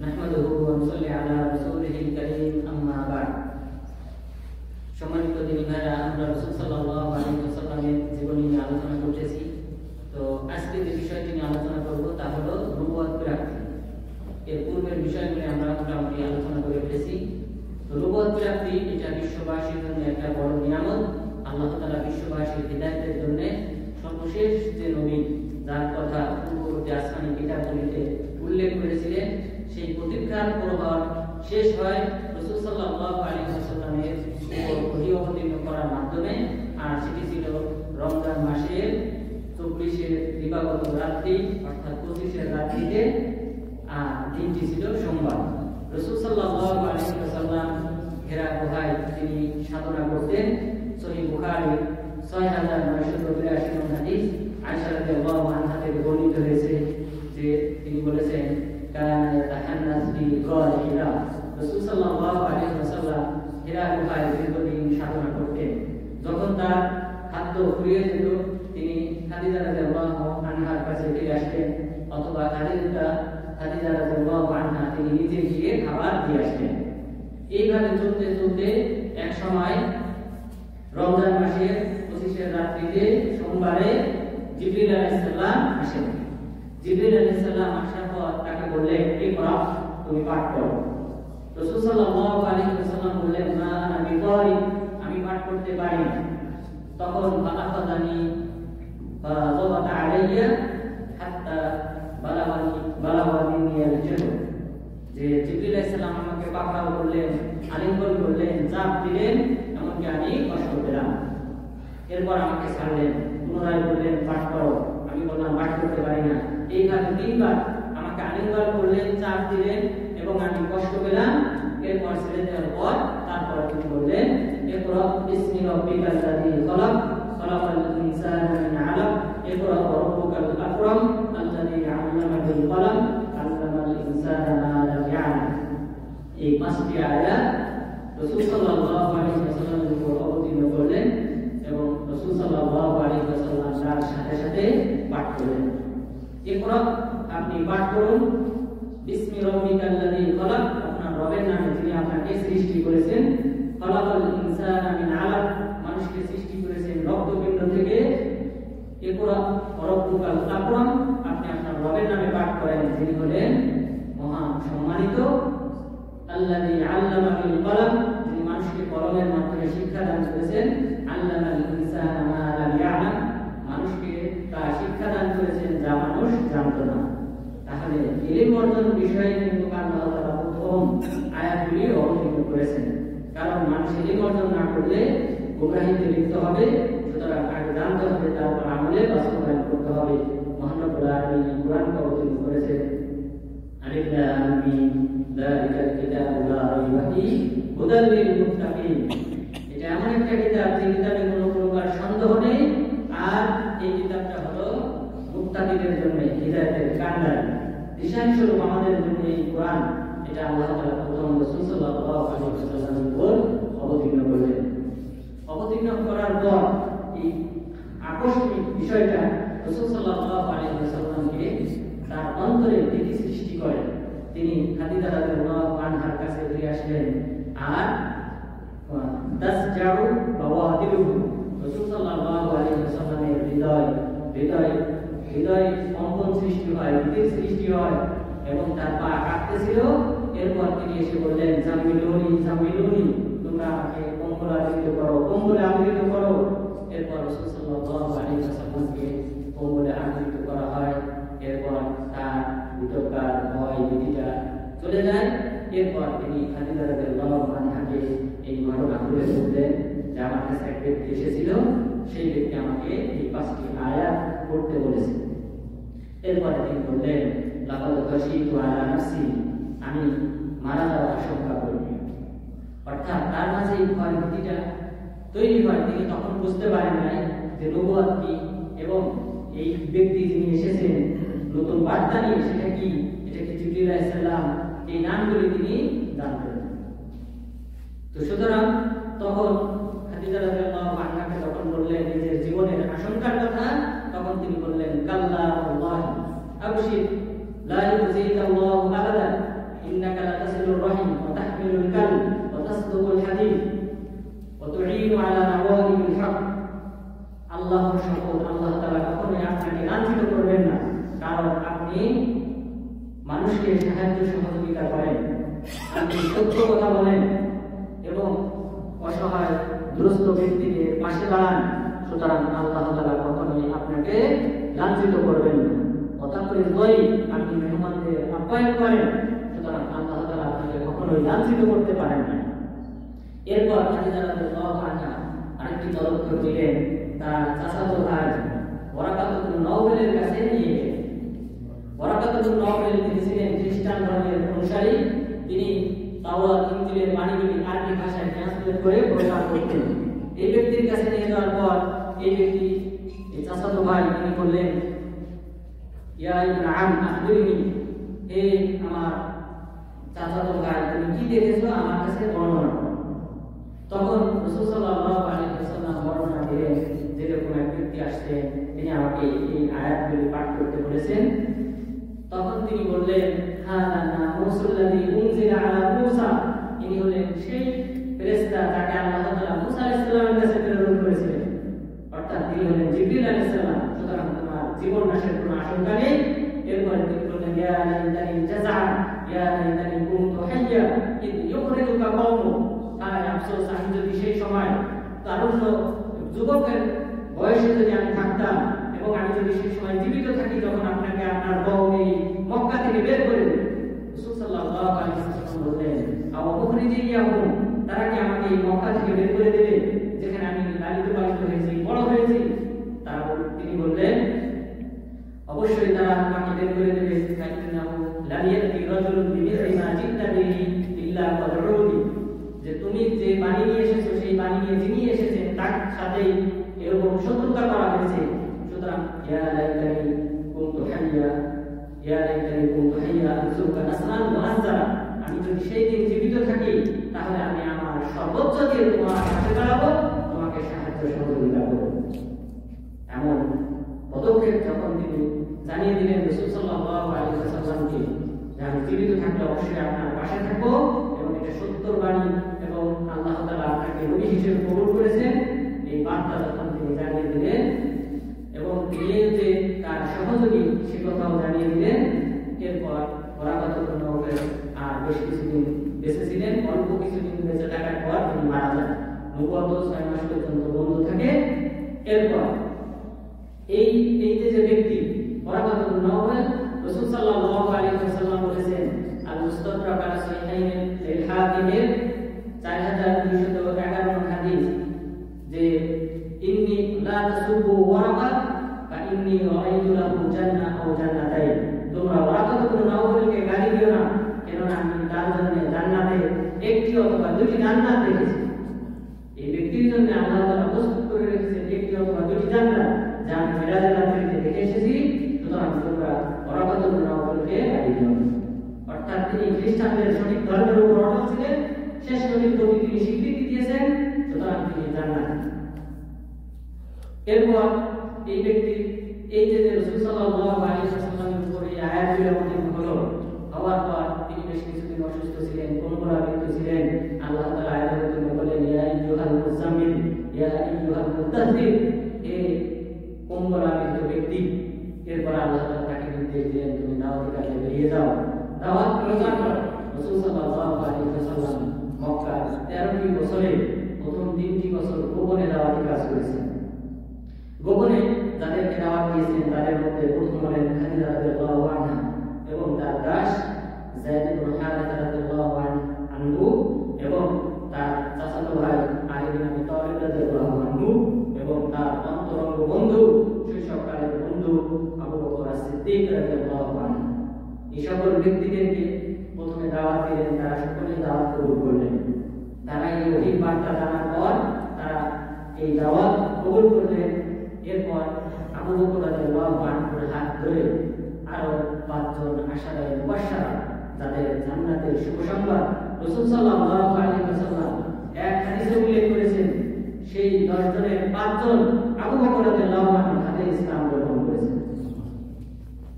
নাহমাদুহু ওয়া নুসাল্লি আলা রাসূলিহিল কারীম, আম্মা বা'দ। সম্মানিত দিনী ভাইরা, আমরা রাসূল সাল্লাল্লাহু আলাইহি ওয়াসাল্লামের জীবনী নিয়ে আলোচনা করতেছি। তো আজকে যে বিষয়টি নিয়ে আলোচনা করব তা হলো নবুয়ত প্রাপ্তি। এর পূর্বের বিষয়গুলো আমরা মোটামুটি আলোচনা করে ফেলেছি। তো নবুয়ত প্রাপ্তি এটা বিশ্ববাসীর জন্য একটা বড় নিয়ামত। আল্লাহ তাআলা বিশ্ববাসীর হিদায়াতের জন্য সর্বশেষ যে নবী, যার কথা পূর্ববর্তী আসমানি কিতাবগুলিতে উল্লেখ করেছিলেন, সেই প্রতীক্ষার প্রহর শেষ হয় রাসূল সাল্লাল্লাহু আলাইহি ওয়াসাল্লামের উপর ওহী অবতীর্ণ করার মাধ্যমে। আর সেটি ছিল রমজান মাসের 24-এর দিবাগত রাত্রি, অর্থাৎ 25-এর রাত্রিতে, আর দিনটি ছিল সোমবার। রাসূল সাল্লাল্লাহু আলাইহি ওয়াসাল্লাম হেরা গুহায় তিনি সাধনা করতেন। সহিহ বুখারী 6982 নম্বর হাদিস, আয়েশা রাদিয়াল্লাহু আনহা থেকে বর্ণিত হয়েছে যে তিনি বলেছেন, কানা ইয়াতাহান্নাস ফি গার হিরা। রাসূল সাল্লাল্লাহু আলাইহি ওয়াসাল্লাম হেরা গুহায় দীর্ঘদিন সাধনা করতেন। যখন তার খাদ্য ফুরিয়ে যেত, তিনি খাদিজা রাদিয়াল্লাহু আনহার কাছে ফিরে আসতেন, অথবা খাদিজা রাদিয়াল্লাহু আনহা তিনি নিজে গিয়ে খাবার দিয়ে আসতেন। এইভাবে চলতে চলতে এক সময় রমজান মাসের 25-এর রাত্রিতে সোমবারে জিবরিল আলাইহিস সালাম আসেন। জিবরিল আলাইহিস সালাম আসার পর তাকে বললেন, ইকরা, তুমি পাঠ করো। রাসূল সাল্লাল্লাহু আলাইহি ওয়াসাল্লাম বললেন, মা আনা বিকারি, আমি পাঠ করতে পারি না। তখন ফাআখাযানি ফাযাবাতা আলাইয়া হাত্তা বালাগানি আল-জাহর, যে জিবরিল আলাইহিস সালাম আমাকে পাকড়াও করলেন, আলিঙ্গন করলেন, চাপ দিলেন, এমনকি আমি কষ্ট পেলাম। এরপর আমাকে ছাড়লেন, পুনরায় বললেন, পাঠ করো। আমি বললাম, পাঠ করতে পারি না। এইভাবে 3বার আমাকে আলিঙ্গন করলেন, চাপ দিলেন এবং আমি কষ্ট পেলাম। এরপর ছেড়ে দেওয়ার পর তারপর তিনি বললেন, ইকরা বিসমি রাব্বিকাল্লাযী খলাক, খলাকাল ইনসানা মিন আলাক, ইকরা ওয়া রাব্বুকাল আকরাম আল্লাযী আল্লামা বিল কলম, আল্লামাল ইনসানা মা লাম ইয়ালাম। এই 5টি আয়াত রাসূল সাল্লাল্লাহু আলাইহি ওয়াসাল্লামের উপর অবতীর্ণ করলেন এবং রাসূল সাল্লাল্লাহু আলাইহি ওয়াসাল্লাম তার সাথে সাথে পাঠ করলেন। ইকরা, আপনি পাঠ করুন, বিসমি রাব্বিকাল্লাযী খলাক, আপনার রবের নামে যিনি আপনাকে সৃষ্টি করেছেন, খলাকাল ইনসানা মিন আলাক, মানুষকে সৃষ্টি করেছেন রক্তপিণ্ড থেকে। ইকরা ওয়া রাব্বুকাল আকরাম, আপনি আপনার রবের নামে পাঠ করেন, যিনি হলেন মহান সম্মানিত। আল্লাযী আল্লামা বিল কলম, যিনি মানুষকে কলমের মাধ্যমে শিক্ষা দান করেছেন। আল্লামাল ইনসানা মা লাম ইয়ালাম, মানুষকে তা শিক্ষা দান করেছেন যা মানুষ জানত না। তাহলে ইলম অর্জন বিষয়ে কিন্তু আল্লাহ তাআলা প্রথম আয়াতগুলি অবতীর্ণ করেছেন, কারণ মানুষ ইলম অর্জন না করলে গোমরাহিতে লিপ্ত হবে। সুতরাং আগে জানতে হবে, তারপর আমলে বাস্তবায়ন করতে হবে। মহান রব্বুল আলামিন কুরআনকে অবতীর্ণ করেছেন, আলিফ লাম মিম যালিকাল কিতাবু লা রাইবা ফীহি হুদাল লিল মুত্তাকিন। এটা এমন একটা কিতাব যে কিতাবে কোনো প্রকার সন্দেহ নেই, আর এই কিতাবটা হলো মুত্তাকিদের জন্য হিদায়াতের কান্ডারি, দিশাস্বরূপ আমাদের জন্য। এই কোরআন, এটা আল্লাহ তাআলা প্রথম রাসূল সাল্লাল্লাহু আলাইহি ওয়াসাল্লামের উপর অবতীর্ণ করলেন। অবতীর্ণ করার পর এই আকস্মিক বিষয়টা রাসূল সাল্লাল্লাহু আলাইহি ওয়াসাল্লামকে তার অন্তরে ভীতি সৃষ্টি করে। তিনি খাদিজা রাদিয়াল্লাহু আনহার কাছে ফিরে আসলেন, আর তাসজাউ বাওয়াদিলুহু, রাসূল সাল্লাল্লাহু আলাইহি ওয়াসাল্লামের হৃদয় কম্পন সৃষ্টি হয়, ভীতির সৃষ্টি হয় এবং তার পা কাঁপতেছিল। এরপর তিনি এসে বললেন, জামিলুনি জামিলুনি, তোমরা আমাকে কম্বলে আবৃত করো, কম্বলে আবৃত করো। এরপর রাসূল সাল্লাল্লাহু আলাইহি ওয়াসাল্লামকে কম্বলে আবৃত করা হয়। এরপর তার ভিতরকার ভয় ভীতিটা চলে যায়। এরপর তিনি খাদিজা রাদিয়াল্লাহু আনহাকে এই ঘটনা খুলে বললেন যে, আমার কাছে এক ব্যক্তি এসেছিল, সেই ব্যক্তি আমাকে এই 5টি আয়াত পড়তে বলেছে। এরপরে তিনি বললেন, লাকাদ খাশিতু আলা নাফসি, আমি মারা যাওয়ার আশঙ্কা করি। অর্থাৎ তার মাঝে এই ভয় ভীতিটা তৈরি হয়। তিনি তখন বুঝতে পারেন নাই যে নবুয়ত কি, এবং এই ব্যক্তি যিনি এসেছেন নতুন বার্তা নিয়ে, সেটা কি, এটা কি জিবরিল আলাইহিস সালাম, এই নামগুলি তিনি জানতেন। তো সুতরাং তখন খাদিজা রাদিয়াল্লাহু আনহাকে যখন বললেন নিজের জীবনের আশঙ্কার কথা, তখন তিনি বললেন, কাল্লা ওয়াল্লাহি, আবশির লা ইউযিকা আল্লাহু আবাদা ইন্নাকা লাতাসিলুর রাহিম ওয়া তাহমিলুল কালব ওয়া তাসদুকুল হাদিস ওয়া তুঈনু আলা নাওয়াইবিল হক। আল্লাহর শপথ, আল্লাহ তাআলা কখনোই আপনাকে লাঞ্ছিত করবেন না, কারণ আপনি মানুষকে সাহায্য সহযোগিতা করেন, আপনি সত্য কথা বলেন এবং অসহায় দুরস্ত ব্যক্তিকে পাশে দাঁড়ান। সুতরাং আল্লাহ তাআলা কখনোই আপনাকে লাঞ্ছিত করবেন না। অতাকরির দই, আপনি মেহমানদের আপ্যায়ন করেন, সুতরাং আল্লাহ তাআলা আপনাকে কখনোই লাঞ্ছিত করতে পারেন না। এরপর খাদিজা রাদিয়াল্লাহু আনহা আরেকটি পদক্ষেপ দিলেন, তার চাচাতো ভাই ওয়ারাকাত ইবনে নওফলের কাছে নিয়ে গেলেন। ওয়ারাকাত ইবনে নওফল তিনি ছিলেন খ্রিস্টান ধর্মের অনুসারী, তিনি তাওরাত ইনজিলের বাণীগুলি আরবি ভাষায় ট্রান্সলেট করে প্রচার করতেন। এই ব্যক্তির কাছে নিয়ে যাওয়ার পর এই ব্যক্তি, এই চাচাতো ভাই, তিনি বললেন, ইয়া ইবনে আম আখবিরনি, হে আমার চাচাতো ভাই, তুমি কি দেখেছো আমার কাছে বর্ণনা করো। তখন রাসূল সাল্লাল্লাহু আলাইহি ওয়াসাল্লাম বর্ণনা দিলেন, যেরকম এক ব্যক্তি আসছেন, তিনি আমাকে এই আয়াতগুলি পাঠ করতে বলেছেন। তখন তিনি বললেন, হাযা নামুসুল্লাযী উনজিলা আলা মূসা, ইনি হলেন সেই ফেরেশতা যাকে আল্লাহ তাআলা মূসা আলাইহিস সালামের কাছে প্রেরণ করেছিলেন, অর্থাৎ তিনি হলেন জিবরিল আলাইহিস সালাম। সুতরাং তোমার জীবন নাশের কোনো আশঙ্কা নেই। এরপর তিনি বললেন, ইয়া লাইতানি জাযাআন ইয়া লাইতানি কুনতু হাইয়া ইদ ইউখরিজুকা কওমুক, হায় আফসোস, আমি যদি সেই সময় তারুণ্য যুবকের বয়সে যদি আমি থাকতাম এবং আমি যদি সেই সময় জীবিত থাকি, যখন আপনাকে আপনার কওম এই মক্কা থেকে বের করে দেবে। রাসূল সাল্লাল্লাহু আলাইহি ওয়াসাল্লাম বললেন, আও মুখরিজিয়াহুম, তারা কি আমাকে এই মক্কা থেকে বের করে দেবে যেখানে আমি লালিত পালিত হয়েছি, বড় হয়েছি? তিনি বললেন, অবশ্যই তারা আমাকে বের করে দেবে। কাইন্নাহু লা ইয়াতি রাজুলুন বিমিথলি মা জিতা বিহি ইল্লা ক্বাদ উদি, যে তুমি যে বাণী নিয়ে এসেছো সেই বাণী নিয়ে যিনি এসেছেন তার সাথেই এরকম শত্রুতা করা হয়েছে। সুতরাং ইয়া লাইতানি কুনতু হাইয়া ইয়া লাইতানি কুনতু হাইয়া আনসুকা নাসরান মুআজ্জারা, আমি যদি সেই দিন জীবিত থাকি তাহলে আমি আমার সর্বোচ্চ দিয়ে তোমার কাছে দাঁড়াবো, তোমাকে সাহায্য সহযোগিতা করব। এমন পদক্ষেপ যখন তিনি জানিয়ে দিলেন রাসূল সাল্লাল্লাহু আলাইহি ওয়াসাল্লামকে, যে আমি জীবিত থাকলে অবশ্যই আপনার পাশে থাকবো এবং এটা সত্যর বাণী এবং আল্লাহ তাআলা আপনাকে নবী হিসেবে কবুল করেছেন, এই বার্তা যখন তিনি জানিয়ে দিলেন এবং তিনি যে তার সহযোগী সে কথাও জানিয়ে দিলেন, এরপর ওয়ারাকাত ইবনে নওফল আর বেশ কিছুদিন বেঁচে ছিলেন। অল্প কিছুদিন বেঁচে থাকার পর তিনি মারা যান। নবুয়ত 6 মাস পর্যন্ত বন্ধ থাকে। এরপর এই যে ব্যক্তি ওয়ারাকাত ইবনে নওফল, রাসূল সাল্লাল্লাহু আলাইহি ওয়াসাল্লাম বলেছেন, আল মুস্তাদরাক আলা সহিহাইন লিল হাকিমের 4211 হাদিস, যে ইন্নী লা তাসুবু ওয়ারাকা ফা ইন্নী রাআইতু লাহু জান্নাহ আও জান্নাতাইন, তোমরা ওয়ারাকাত ইবনে নওফলকে গালি দিও না, কেননা আমি তার জন্য জান্নাতে একটি অথবা দুটি জান্নাত দেখেছি। এই ব্যক্তির জন্য আল্লাহ তাআলা প্রস্তুত করে রেখেছেন একটি অথবা দুটি জান্নাত, যা আমি মিরাজের রাত্রিতে দেখে এসেছি। সুতরাং তোমরা ওয়ারাকাত ইবনে নওফলকে গালি দিও না। অর্থাৎ তিনি খ্রিস্টানদের সঠিক ধর্মের উপর অটল ছিলেন, শেষ নবীর প্রতি তিনি স্বীকৃতি দিয়েছেন, সুতরাং তিনি জান্নাতি। এরপর এই ব্যক্তি এই যে রাসূল সাল্লাল্লাহু আলাইহি ওয়াসাল্লামের উপর এই আয়াতগুলো অবতীর্ণ হলো, হওয়ার পর তিনি বেশ কিছুদিন অসুস্থ ছিলেন, কোমরাবৃত ছিলেন। আল্লাহ তাআলা আয়াত অবতীর্ণ করলেন, ইয়া আইয়ুহাল মুযাম্মিল ইয়া আইয়ুহাল মুদাথ্থির, হে কোমরাবৃত ব্যক্তি। এরপর আল্লাহ তাআলা তাকে নির্দেশ দিলেন, তুমি দাওয়াতি কাজে বেরিয়ে যাও, দাওয়াত প্রচার করো। রাসূল সাল্লাল্লাহু আলাইহি ওয়াসাল্লাম মক্কার 13টি বছরে প্রথম 3টি বছর গোপনে দাওয়াতি কাজ করেছেন। গোপনে যাদেরকে দাওয়াত দিয়েছেন তাদের মধ্যে প্রথম হলেন খাদিজা রাদিয়াল্লাহু আনহা এবং তার দাস যায়েদ ইবনে হারিসা রাদিয়াল্লাহু আনহু এবং তার চাচাতো ভাই আলী বিন আবি তালিব রাদিয়াল্লাহু আনহু এবং তার অন্তরঙ্গ বন্ধু, শৈশবকালের বন্ধু আবু বকর as-সিদ্দিক রাদিয়াল্লাহু আনহু। এই সকল ব্যক্তিদেরকে প্রথমে দাওয়াত দিলেন, তারা সকলেই দাওয়াত কবুল করলেন। তারা এই অধিক বার্তা জানার পর তারা এই দাওয়াত কবুল করলেন। এরপর আবু বকর রাদিয়াল্লাহু আনহুর হাত ধরে আরো 5 জন আশারায়ে মুবাশশারা, যাদের জান্নাতের শুভ সংবাদ রাসূল সাল্লাল্লাহু আলাইহি ওয়াসাল্লাম এক হাদিসে উল্লেখ করেছেন, সেই 10 জনের 5 জন আবু বকর রাদিয়াল্লাহু আনহু হাতে ইসলাম গ্রহণ করেছেন।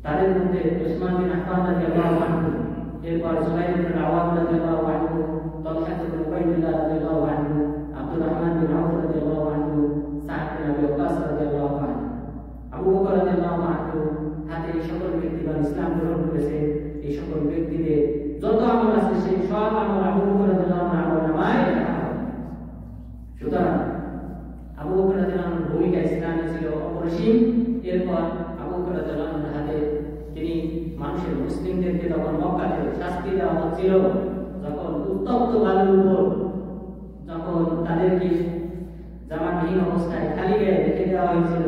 তাদের মধ্যে উসমান বিন আফফান রাদিয়াল্লাহু আনহু, এরপর জুবাইর ইবনে আওয়াম রাদিয়াল্লাহু আনহু, তালহা ইবনে উবাইদুল্লাহ রাদিয়াল্লাহু আনহু, আব্দুর রহমান বিন আউফ রাদিয়াল্লাহু আনহু, সাদ বিন আবি ওয়াক্কাস রাদিয়াল্লাহু আনহু, আবু বকর রাদিয়াল্লাহু আনহু হাতে এই সকল ব্যক্তিগণ ইসলাম গ্রহণ করেছে। এই সকল ব্যক্তিদের যত আমল আছে সেই সব আমল আবু বকর রাদিয়াল্লাহু আনহু নামায় লেখা হবে। সুতরাং আবু বকর রাদিয়াল্লাহু আনহুর ভূমিকা ইসলামে ছিল অপরিসীম। এরপর আবু বকর রাদিয়াল্লাহু আনহুর হাতে তিনি মানুষের মুসলিমদেরকে তখন মক্কাতে শাস্তি দেওয়া হচ্ছিল, যখন উত্তপ্ত বালুর উপর যখন তাদেরকে জামাতহীন অবস্থায় খালি গায়ে রেখে দেওয়া হয়েছিল,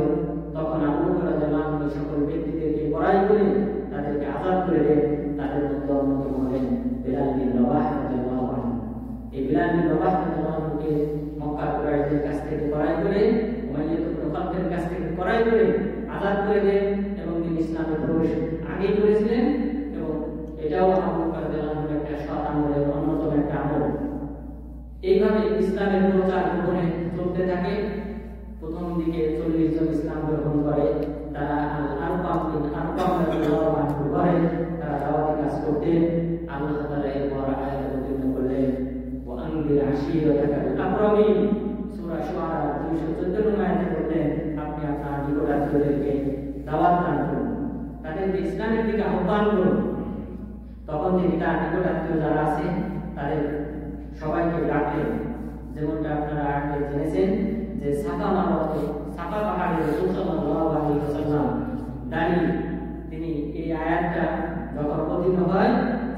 তখন আবু বকর রাদিয়াল্লাহু আনহু সকল ব্যক্তিদেরকে কড়াই করে তাদেরকে আযাদ করে দেন। তাদের মধ্যে অন্যতম হলেন বিলাল বিন রবাহ রাদিয়াল্লাহু আনহু। এই বিলাল বিন রবাহ রাদিয়াল্লাহু আনহুকে মক্কার কুরাইশদের কাছ থেকে কড়াই করে, উমাইয়া ইবনে খালদের কাছ থেকে কড়াই করে আযাদ করে দেন এবং তিনি ইসলামে প্রবেশ আগেই করেছিলেন। এবং এটাও আবু বকর রাদিয়াল্লাহু আনহুর একটা সৎ আমলের অন্যতম একটা আমল। এইভাবে ইসলামের প্রচার গোপনে চলতে থাকে। প্রথম দিকে 40 জন ইসলাম গ্রহণ করে। তারা আরকাম রাদিয়াল্লাহু আনহু ঘরে তারা দাওয়াতি কাজ করতেন। আল্লাহ তাআলা এরপর আয়াত অবতীর্ণ করলেন, ওয়া আনদির আশীরাতাকাল আকরাবিন, সূরা শুআরা 214 নম্বর আয়াতে বললেন, আপনি আপনার নিকটাত্মীয়দেরকে দাওয়াত দান করুন, তাদেরকে ইসলামের দিকে আহ্বান করুন। তখন তিনি তার নিকটাত্মীয় যারা আছে তাদের সবাইকে ডাকলেন। যেমনটা আপনারা আগে জেনেছেন যে সাফা মারওয়াতে, সাফা পাহাড়ে রাসূল সাল্লাল্লাহু আলাইহি ওয়াসাল্লাম দাঁড়িয়ে তিনি এই আয়াতটা যখন অবতীর্ণ হয়,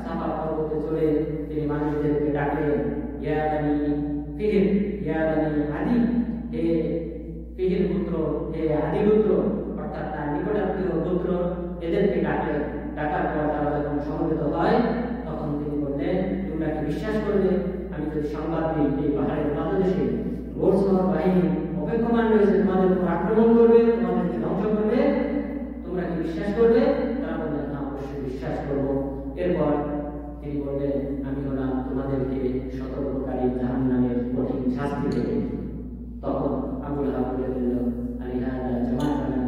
সাফা পর্বতে চড়ে তিনি মানুষদেরকে ডাকলেন, ইয়া বানি ফিহির, ইয়া বানি আদি, হে ফিহির পুত্র, হে আদি পুত্র, অর্থাৎ তার নিকটাত্মীয় পুত্র, এদেরকে ডাকলেন। ডাকার পর তারা যখন সমবেত হয়, তখন তিনি বললেন, তোমরা কি বিশ্বাস করবে আমি যদি সংবাদ দিই এই পাহাড়ের পাদদেশে ঘোড়সওয়ার বাহিনী অপেক্ষমান রয়েছে, তোমাদের উপর আক্রমণ করবে, তোমাদেরকে ধ্বংস করবে, তোমরা কি বিশ্বাস করবে? তারা বললেন, হ্যাঁ অবশ্যই বিশ্বাস করব। এরপর তিনি বললেন, আমি হলাম তোমাদেরকে সতর্ককারী জাহান্নামের কঠিন শাস্তি দেবে। তখন আবু লাহাব বলে দিল, আলিহাদা জামাতানা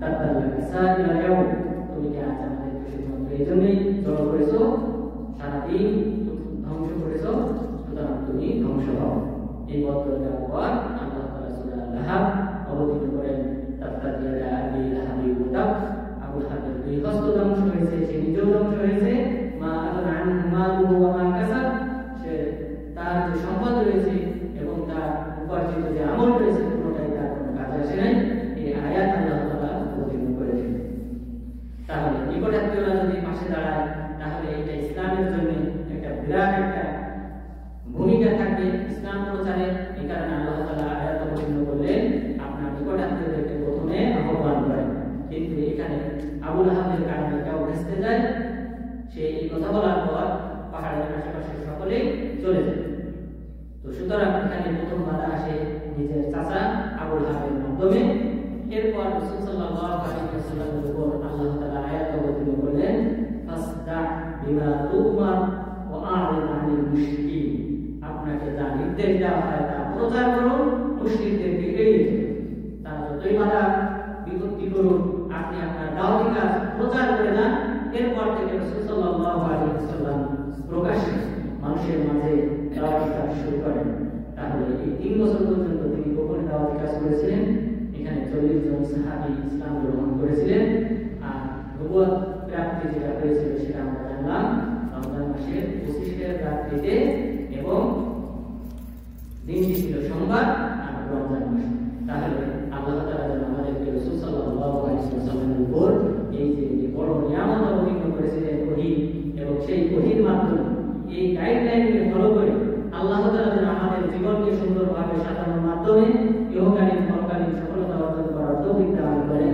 তাতাল্লাকা সাইরা ইয়াউম, তুমি কি আজ আমাদেরকে শুধুমাত্র এই জন্যই জড়ো করেছো, সারাদিন ধ্বংস করেছো, সুতরাং তুমি ধ্বংস হও। এই বক্তব্য দেওয়ার পর আল্লাহ তাআলা সূরা লাহাব অবতীর্ণ করেন, তাব্বাত ইয়াদা আবি লাহাবি ওয়া তাব, আবু লাহাবের দুই হস্ত ধ্বংস হয়েছে, সে নিজেও ধ্বংস হয়েছে, মা আগনা আনহু মালুহু ওয়া মা কাসাব, সে তার যে সম্পদ রয়েছে এবং তার উপার্জিত যে আমল রয়েছে কোনোটাই তার কোনো কাজে আসে নাই। এই আয়াত আল্লাহ তাআলা অবতীর্ণ করেছেন। তাহলে নিকটাত্মীয়রা যদি পাশে দাঁড়ায়, তাহলে এটা ইসলামের জন্য একটা বিরাট একটা ভূমিকা থাকবে ইসলাম প্রচারে। এই কারণে আল্লাহ তাআলা আয়াত অবতীর্ণ করলেন, আপনার নিকটাত্মীয়দেরকে প্রথমে আহ্বান করেন। কিন্তু এখানে আবু লাহাবের কারণে এটাও ভেস্তে যায়। সে এই কথা বলার পর পাহাড়ের আশেপাশে সকলেই চলে যায়। তো সুতরাং এখানে প্রথম বাধা আসে নিজের চাচা আবু লাহাবের মাধ্যমে। এরপর রাসূল সাল্লাল্লাহু আলাইহি ওয়াসাল্লামের উপর আল্লাহ তাআলা আয়াত অবতীর্ণ করলেন, ফাসদা বিমা তুমার ওয়া আ'রিদ আনিল মুশরিকিন, আপনাকে যা নির্দেশ দেওয়া হয় তা প্রচার করুন, মুশরিকদেরকে এড়িয়ে চলুন। তারা যতই বাধা বিপত্তি করুন, আপনি আপনার দাওয়াতি কাজ প্রচার করে যান। এরপর থেকে রাসূল সাল্লাল্লাহু আলাইহি ওয়াসাল্লাম প্রকাশ্যে মানুষের মাঝে দাওয়াতি কাজ শুরু করেন। তাহলে এই 3 বছর পর্যন্ত তিনি গোপনে দাওয়াতি কাজ করেছিলেন। এখানে 40 জন সাহাবী ইসলাম গ্রহণ করেছিলেন। আর নবুয়ত প্রাপ্তি যেটা হয়েছিল সেটা আমরা জানলাম রমজান মাসের 25 রাত্রিতে, এবং দিনটি ছিল সোমবার আর রমজান মাস। তাহলে আল্লাহ তাআলা যেন আমাদেরকে রাসূল সাল্লাল্লাহু আলাইহি ওয়াসাল্লামের উপর এই যে বড় নিয়ামত অবতীর্ণ করেছিলেন ওহী, এবং সেই ওহীর মাধ্যমে এই গাইডলাইনকে ফলো করে আল্লাহ তাআলা যেন আমাদের জীবনকে সুন্দরভাবে সাজানোর মাধ্যমে ইহকালীন পরকালীন সফলতা অর্জন করার তৌফিক দান করেন।